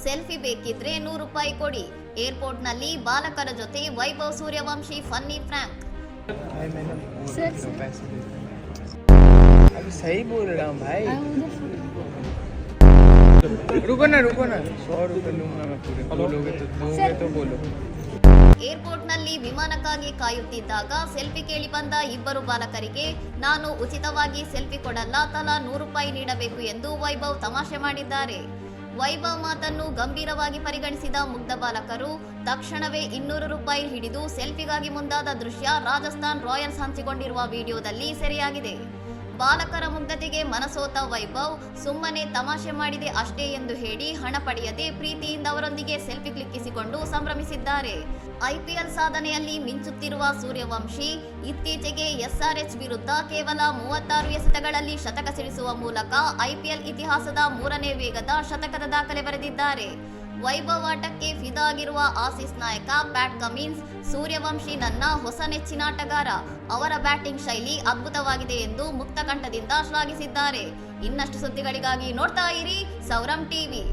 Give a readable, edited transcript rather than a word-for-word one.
Selfie ಬೇಕಿದ್ರೆ ₹100 ಕೊಡಿ. ಏರ್ಪೋರ್ಟ್ನಲ್ಲಿ ಬಾಲಕರ ಜೊತೆ ವೈಭವ್ ಸೂರ್ಯವಂಶಿ ಫನ್ನಿ ಫ್ರ್ಯಾಂಕ್. अभी सही बोल रहा हूँ भाई. रुको ना 100 रुपये लूंगा मैं पूरे. बोलोगे तो दोगे तो बोलो. ಏರ್ಪೋರ್ಟ್ನಲ್ಲಿ ವಿಮಾನಕ್ಕಾಗಿ ಕಾಯುತ್ತಿದ್ದಾಗ ಸೆಲ್ಫಿ ಕೇಳಿ ಬಂದ ಇಬ್ಬರು ಬಾಲಕರಿಗೆ ನಾನು ಉಚಿತವಾಗಿ ಸೆಲ್ಫಿ ಕೊಡಲ್ಲ, ತಲಾ ₹100 ನೀಡಬೇಕು ಎಂದು ವೈಭವ್ ತಮಾಷೆ ಮಾಡಿದ್ದಾರೆ. ವೈಭವ್ ಮಾತನ್ನು ಗಂಭೀರವಾಗಿ ಪರಿಗಣಿಸಿದ ಮುಗ್ಧ ಬಾಲಕರು ತಕ್ಷಣವೇ ₹200 ಹಿಡಿದು ಸೆಲ್ಫಿಗಾಗಿ ಮುಂದಾದ ದೃಶ್ಯ ರಾಜಸ್ಥಾನ್ ರಾಯಲ್ಸ್ ಹಂಚಿಕೊಂಡಿರುವ ವಿಡಿಯೋದಲ್ಲಿ ಸೆರೆಯಾಗಿದೆ. ಬಾಲಕರ ಮುಗ್ಧತೆಗೆ ಮನಸೋತ ವೈಭವ್ ಸುಮ್ಮನೆ ತಮಾಷೆ ಮಾಡಿದೆ ಅಷ್ಟೇ ಎಂದು ಹೇಳಿ ಹಣ ಪಡೆಯದೆ ಪ್ರೀತಿಯಿಂದ ಅವರೊಂದಿಗೆ ಸೆಲ್ಫಿ ಕ್ಲಿಕ್ಕಿಸಿಕೊಂಡು ಸಂಭ್ರಮಿಸಿದ್ದಾರೆ. ಐಪಿಎಲ್ ಸಾಧನೆಯಲ್ಲಿ ಮಿಂಚುತ್ತಿರುವ ಸೂರ್ಯವಂಶಿ ಇತ್ತೀಚೆಗೆ ಎಸ್ಆರ್ಎಚ್ ವಿರುದ್ಧ ಕೇವಲ 36 ಎಸೆತಗಳಲ್ಲಿ ಶತಕ ಸಿಡಿಸುವ ಮೂಲಕ ಐಪಿಎಲ್ ಇತಿಹಾಸದ 3ನೇ ವೇಗದ ಶತಕದ ದಾಖಲೆ ಬರೆದಿದ್ದಾರೆ. ವೈಭವ್ ಆಟಕ್ಕೆ ಫಿದಾ ಆಗಿರುವ ಆಸೀಸ್ ನಾಯಕ ಪ್ಯಾಟ್ ಕಮಿನ್ಸ್ ಸೂರ್ಯವಂಶಿ ನನ್ನ ಹೊಸ ನೆಚ್ಚಿನ ಆಟಗಾರ, ಅವರ ಬ್ಯಾಟಿಂಗ್ ಶೈಲಿ ಅದ್ಭುತವಾಗಿದೆ ಎಂದು ಮುಕ್ತ ಕಂಠದಿಂದ ಶ್ಲಾಘಿಸಿದ್ದಾರೆ. ಇನ್ನಷ್ಟು ಸುದ್ದಿಗಳಿಗಾಗಿ ನೋಡ್ತಾ ಇರಿ ಸೌರಂ ಟಿವಿ.